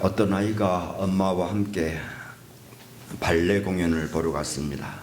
어떤 아이가 엄마와 함께 발레 공연을 보러 갔습니다.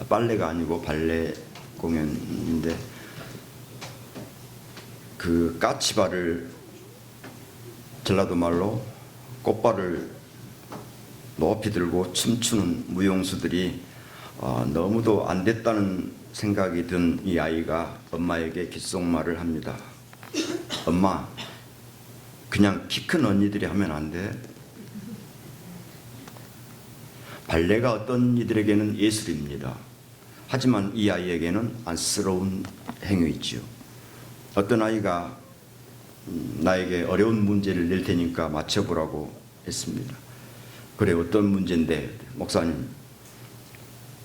발레가 아니고 발레 공연인데 그 까치발을 전라도 말로 꽃발을 높이 들고 춤추는 무용수들이 너무도 안 됐다는 생각이 든 이 아이가 엄마에게 귓속말을 합니다. 엄마, 그냥 키 큰 언니들이 하면 안 돼? 발레가 어떤 이들에게는 예술입니다. 하지만 이 아이에게는 안쓰러운 행위이지요. 어떤 아이가 나에게 어려운 문제를 낼 테니까 맞춰보라고 했습니다. 그래, 어떤 문제인데? 목사님,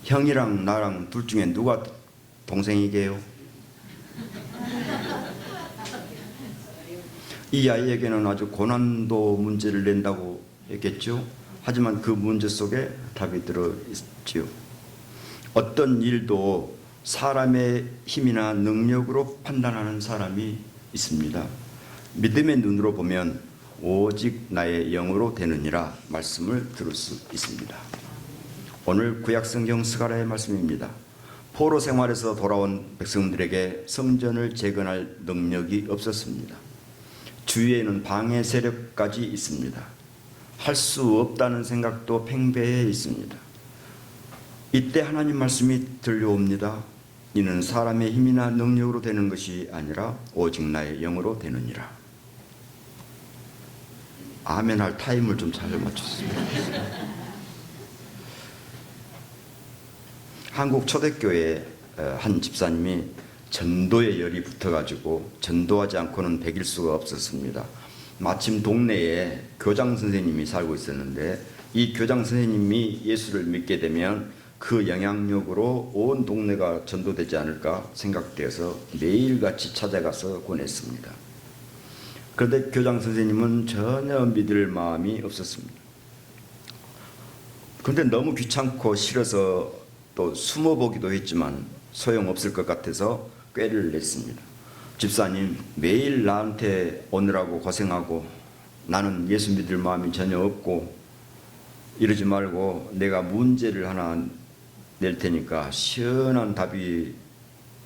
형이랑 나랑 둘 중에 누가 동생이게요? 이 아이에게는 아주 고난도 문제를 낸다고 했겠죠. 하지만 그 문제 속에 답이 들어있지요. 어떤 일도 사람의 힘이나 능력으로 판단하는 사람이 있습니다. 믿음의 눈으로 보면 오직 나의 영으로 되느니라 말씀을 들을 수 있습니다. 오늘 구약성경 스가랴의 말씀입니다. 포로 생활에서 돌아온 백성들에게 성전을 재건할 능력이 없었습니다. 주위에는 방해 세력까지 있습니다. 할 수 없다는 생각도 팽배해 있습니다. 이때 하나님 말씀이 들려옵니다. 이는 사람의 힘이나 능력으로 되는 것이 아니라 오직 나의 영으로 되느니라. 아멘 할 타임을 좀 잘 맞췄습니다. 한국 초대교회 한 집사님이 전도의 열이 붙어가지고 전도하지 않고는 배길 수가 없었습니다. 마침 동네에 교장 선생님이 살고 있었는데 이 교장 선생님이 예수를 믿게 되면 그 영향력으로 온 동네가 전도되지 않을까 생각되어서 매일같이 찾아가서 권했습니다. 그런데 교장 선생님은 전혀 믿을 마음이 없었습니다. 그런데 너무 귀찮고 싫어서 또 숨어보기도 했지만 소용없을 것 같아서 꾀를 냈습니다. 집사님, 매일 나한테 오느라고 고생하고 나는 예수 믿을 마음이 전혀 없고 이러지 말고 내가 문제를 하나 낼 테니까 시원한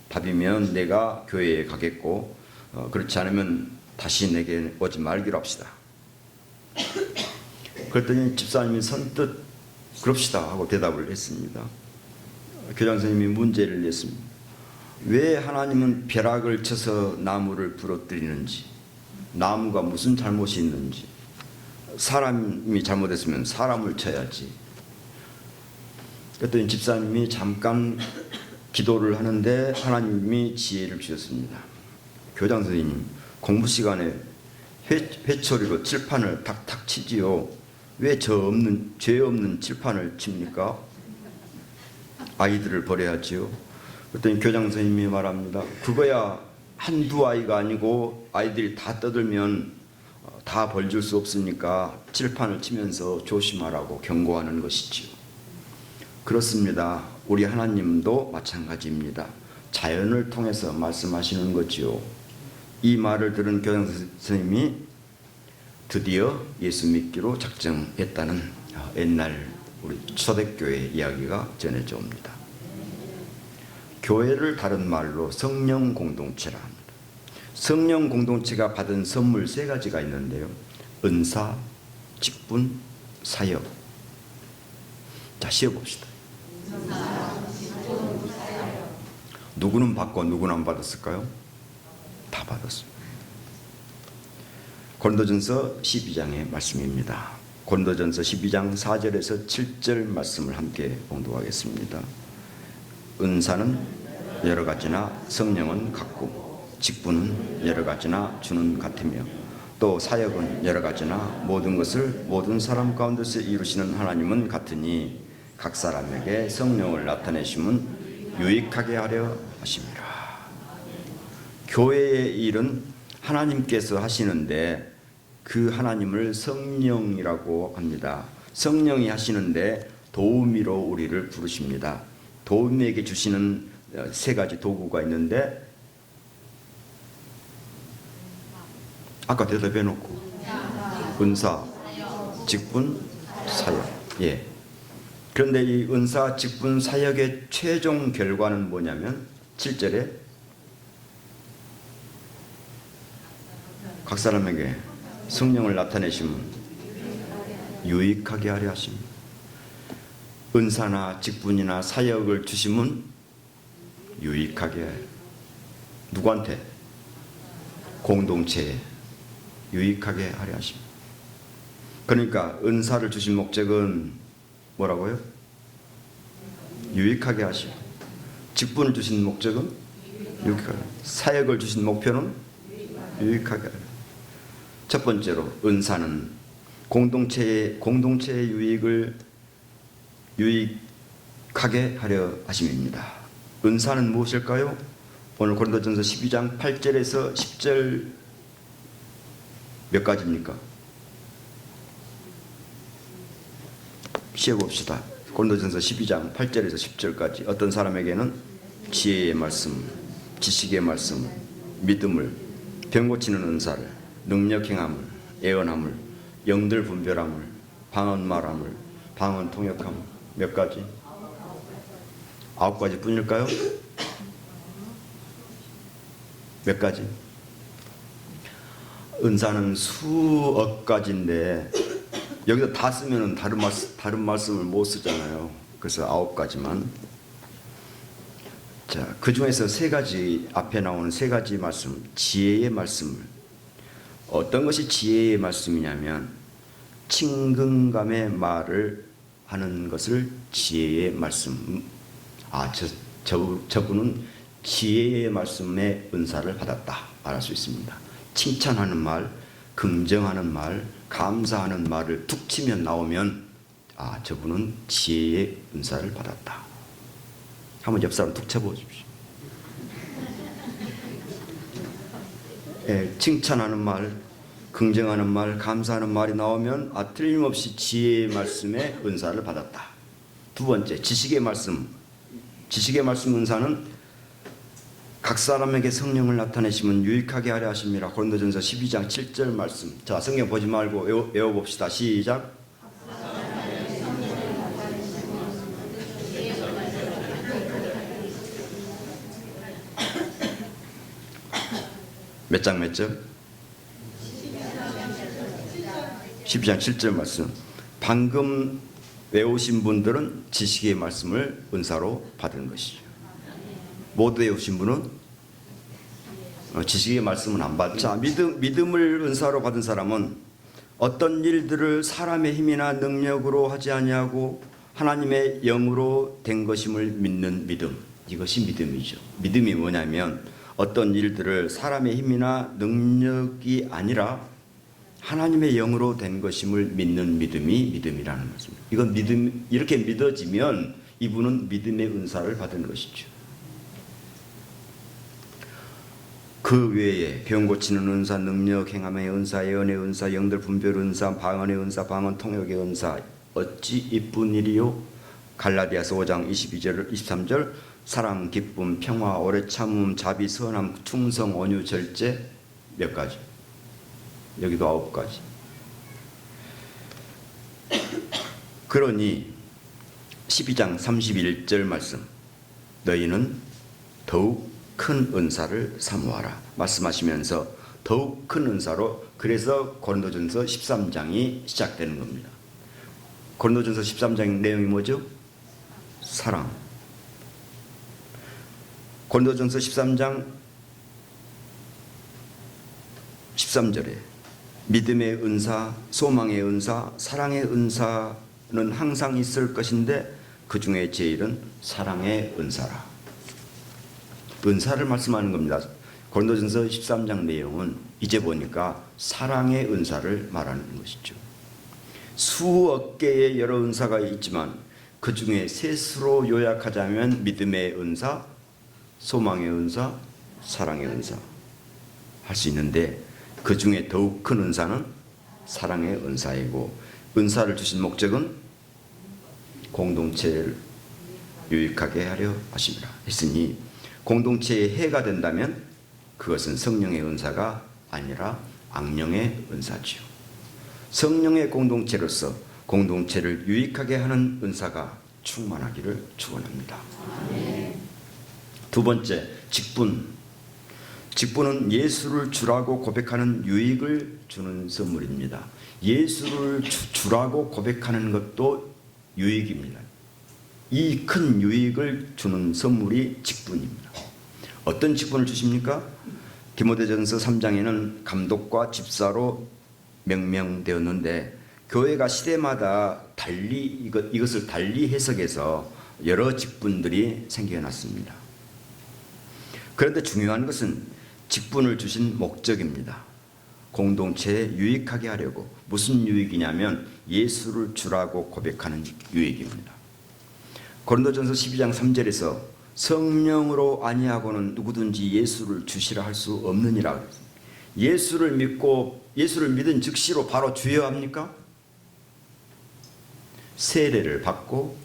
답이면 내가 교회에 가겠고 그렇지 않으면 다시 내게 오지 말기로 합시다. 그랬더니 집사님이 선뜻 그럽시다 하고 대답을 했습니다. 교장 선생님이 문제를 냈습니다. 왜 하나님은 벼락을 쳐서 나무를 부러뜨리는지, 나무가 무슨 잘못이 있는지, 사람이 잘못했으면 사람을 쳐야지. 그랬더니 집사님이 잠깐 기도를 하는데 하나님이 지혜를 주셨습니다. 교장 선생님, 공부 시간에 회초리로 칠판을 탁탁 치지요. 왜 죄 없는 칠판을 칩니까? 아이들을 버려야지요. 그랬더니 교장 선생님이 말합니다. 그거야 한두 아이가 아니고 아이들이 다 떠들면 다 벌줄 수 없으니까 칠판을 치면서 조심하라고 경고하는 것이지요. 그렇습니다. 우리 하나님도 마찬가지입니다. 자연을 통해서 말씀하시는 거지요. 이 말을 들은 교장 선생님이 드디어 예수 믿기로 작정했다는 옛날 우리 초대교회 이야기가 전해져 옵니다. 교회를 다른 말로 성령 공동체라 합니다. 성령 공동체가 받은 선물 3가지가 있는데요. 은사, 직분, 사역. 자, 쉬어봅시다. 누구는 받고 누구는 안 받았을까요? 다 받았습니다. 고린도전서 12장의 말씀입니다. 고린도전서 12장 4절에서 7절 말씀을 함께 봉독하겠습니다. 은사는 여러 가지나 성령은 같고 직분은 여러 가지나 주는 같으며 또 사역은 여러 가지나 모든 것을 모든 사람 가운데서 이루시는 하나님은 같으니 각 사람에게 성령을 나타내심은 유익하게 하려 하심이라. 교회의 일은 하나님께서 하시는데 그 하나님을 성령이라고 합니다. 성령이 하시는데 도우미로 우리를 부르십니다. 도우미에게 주시는 3가지 도구가 있는데 아까 대답해 놓고 은사, 직분, 사역. 예. 그런데 이 은사, 직분, 사역의 최종 결과는 뭐냐면 7절에 각 사람에게 성령을 나타내시면 유익하게 하려 하십니다. 은사나 직분이나 사역을 주시면 유익하게 해요. 누구한테? 공동체에 유익하게 하려 하십니다. 그러니까 은사를 주신 목적은 뭐라고요? 유익하게 하시고, 직분을 주신 목적은 유익하게, 사역을 주신 목표는 유익하게 하려. 첫 번째로 은사는 공동체의 유익을 유익하게 하려 하심입니다. 은사는 무엇일까요? 오늘 고린도전서 12장 8절에서 10절 몇 가지입니까? 쉬어봅시다. 고린도전서 12장 8절에서 10절까지. 어떤 사람에게는 지혜의 말씀, 지식의 말씀, 믿음을, 병 고치는 은사를, 능력 행함을, 예언함을, 영들 분별함을, 방언 말함을, 방언 통역함을. 몇 가지? 9가지 뿐일까요? 몇 가지? 은사는 수억 가지인데 여기서 다 쓰면 다른 말씀을 못 쓰잖아요. 그래서 9가지만. 자, 그 중에서 3가지, 앞에 나오는 3가지 말씀, 지혜의 말씀을. 어떤 것이 지혜의 말씀이냐면 친근감의 말을 하는 것을 지혜의 말씀. 저분은 지혜의 말씀의 은사를 받았다 말할 수 있습니다. 칭찬하는 말, 긍정하는 말, 감사하는 말을 툭 치면 나오면 저분은 지혜의 은사를 받았다. 한번 옆 사람 툭 쳐보십시오. 칭찬하는 말, 긍정하는 말, 감사하는 말이 나오면 틀림없이 지혜의 말씀의 은사를 받았다. 두 번째, 지식의 말씀. 지식의 말씀 은사는 각 사람에게 성령을 나타내시면 유익하게 하려 하십니다. 고린도전서 12장 7절 말씀. 자, 성경 보지 말고 외워봅시다. 시작. 몇 장 몇 절? 12장 7절 말씀. 방금 외우신 분들은 지식의 말씀을 은사로 받은 것이죠. 못 외우신 분은 지식의 말씀은 안 받죠. 자, 믿음을 은사로 받은 사람은 어떤 일들을 사람의 힘이나 능력으로 하지 아니하고 하나님의 영으로 된 것임을 믿는 믿음. 이것이 믿음이죠. 믿음이 뭐냐면 어떤 일들을 사람의 힘이나 능력이 아니라 하나님의 영으로 된 것임을 믿는 믿음이 믿음이라는 것입니다. 이건 믿음, 이렇게 믿어지면 이분은 믿음의 은사를 받은 것이죠. 그 외에 병 고치는 은사, 능력 행함의 은사, 예언의 은사, 영들 분별 은사, 방언의 은사, 방언 통역의 은사, 어찌 이쁜 일이요? 갈라디아서 5장 22절 23절. 사랑, 기쁨, 평화, 오래 참음, 자비, 선함, 충성, 온유, 절제. 몇 가지? 여기도 9가지. 그러니 12장 31절 말씀. 너희는 더욱 큰 은사를 사모하라 말씀하시면서 더욱 큰 은사로, 그래서 고린도전서 13장이 시작되는 겁니다. 고린도전서 13장 내용이 뭐죠? 사랑. 고린도전서 13장 13절에 믿음의 은사, 소망의 은사, 사랑의 은사는 항상 있을 것인데 그 중에 제일은 사랑의 은사라. 은사를 말씀하는 겁니다. 고린도전서 13장 내용은 이제 보니까 사랑의 은사를 말하는 것이죠. 수억 개의 여러 은사가 있지만 그 중에 셋으로 요약하자면 믿음의 은사, 소망의 은사, 사랑의 은사 할 수 있는데 그 중에 더욱 큰 은사는 사랑의 은사이고, 은사를 주신 목적은 공동체를 유익하게 하려 하심이라 했으니 공동체의 해가 된다면 그것은 성령의 은사가 아니라 악령의 은사지요. 성령의 공동체로서 공동체를 유익하게 하는 은사가 충만하기를 축원합니다. 두 번째, 직분. 직분은 예수를 주라고 고백하는 유익을 주는 선물입니다. 예수를 주라고 고백하는 것도 유익입니다. 이 큰 유익을 주는 선물이 직분입니다. 어떤 직분을 주십니까? 디모데전서 3장에는 감독과 집사로 명명되었는데 교회가 시대마다 달리 이것을 달리 해석해서 여러 직분들이 생겨났습니다. 그런데 중요한 것은 직분을 주신 목적입니다. 공동체에 유익하게 하려고. 무슨 유익이냐면 예수를 주라고 고백하는 유익입니다. 고린도전서 12장 3절에서 성령으로 아니하고는 누구든지 예수를 주시라 할 수 없느니라. 예수를 믿고 예수를 믿은 즉시로 바로 주여 합니까? 세례를 받고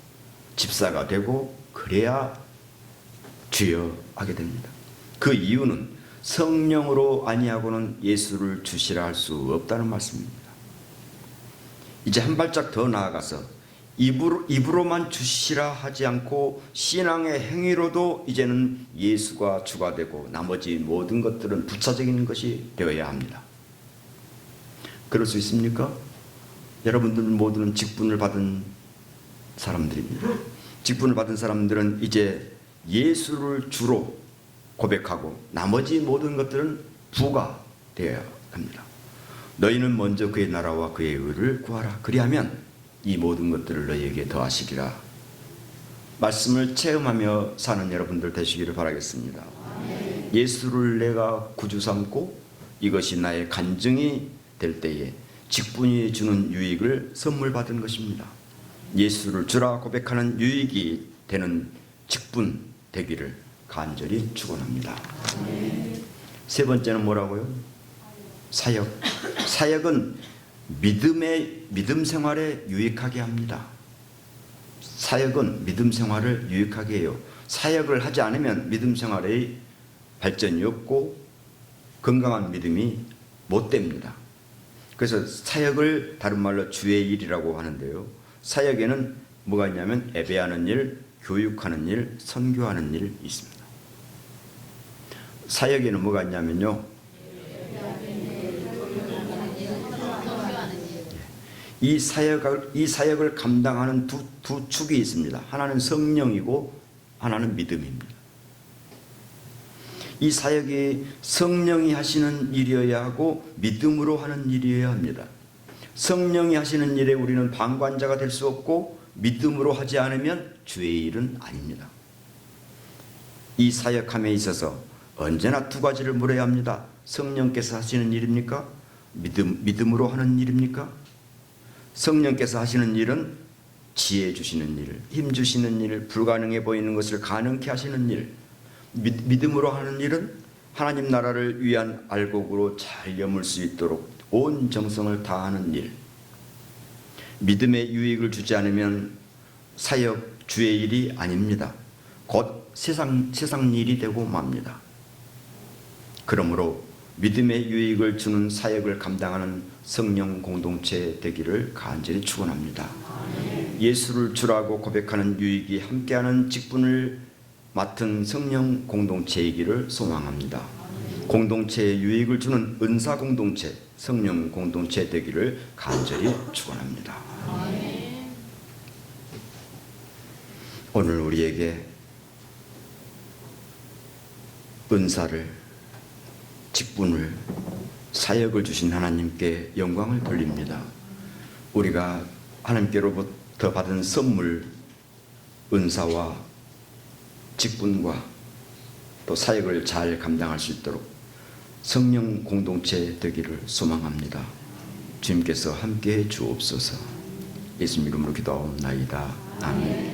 집사가 되고 그래야 주여 하게 됩니다. 그 이유는 성령으로 아니하고는 예수를 주시라 할 수 없다는 말씀입니다. 이제 한 발짝 더 나아가서 입으로만 주시라 하지 않고 신앙의 행위로도 이제는 예수가 주가 되고 나머지 모든 것들은 부차적인 것이 되어야 합니다. 그럴 수 있습니까? 여러분들 모두는 직분을 받은 사람들입니다. 직분을 받은 사람들은 이제 예수를 주로 고백하고 나머지 모든 것들은 부가 되어야 합니다. 너희는 먼저 그의 나라와 그의 의를 구하라. 그리하면 이 모든 것들을 너희에게 더하시리라. 말씀을 체험하며 사는 여러분들 되시기를 바라겠습니다. 예수를 내가 구주 삼고 이것이 나의 간증이 될 때에 직분이 주는 유익을 선물 받은 것입니다. 예수를 주라 고백하는 유익이 되는 직분 되기를 간절히 축원합니다. 세 번째는 뭐라고요? 사역. 사역은 믿음 생활에 유익하게 합니다. 사역은 믿음 생활을 유익하게 해요. 사역을 하지 않으면 믿음 생활의 발전이 없고 건강한 믿음이 못 됩니다. 그래서 사역을 다른 말로 주의 일이라고 하는데요. 사역에는 뭐가 있냐면 예배하는 일, 교육하는 일, 선교하는 일이 있습니다. 사역에는 뭐가 있냐면요. 이 사역을 감당하는 두 축이 있습니다. 하나는 성령이고 하나는 믿음입니다. 이 사역이 성령이 하시는 일이어야 하고 믿음으로 하는 일이어야 합니다. 성령이 하시는 일에 우리는 방관자가 될 수 없고 믿음으로 하지 않으면 주의 일은 아닙니다. 이 사역함에 있어서 언제나 두 가지를 물어야 합니다. 성령께서 하시는 일입니까? 믿음으로 하는 일입니까? 성령께서 하시는 일은 지혜 주시는 일, 힘 주시는 일, 불가능해 보이는 것을 가능케 하시는 일. 믿음으로 하는 일은 하나님 나라를 위한 알곡으로 잘 여물 수 있도록 온 정성을 다하는 일. 믿음의 유익을 주지 않으면 사역 주의 일이 아닙니다. 곧 세상 일이 되고 맙니다. 그러므로 믿음의 유익을 주는 사역을 감당하는 성령 공동체 되기를 간절히 축원합니다. 예수를 주라고 고백하는 유익이 함께하는 직분을 맡은 성령 공동체이기를 소망합니다. 공동체에 유익을 주는 은사 공동체, 성령 공동체 되기를 간절히 축원합니다. 오늘 우리에게 은사를, 직분을, 사역을 주신 하나님께 영광을 돌립니다. 우리가 하나님께로부터 받은 선물, 은사와 직분과 또 사역을 잘 감당할 수 있도록 성령 공동체 되기를 소망합니다. 주님께서 함께해 주옵소서. 예수님 이름으로 기도하옵나이다. 아멘.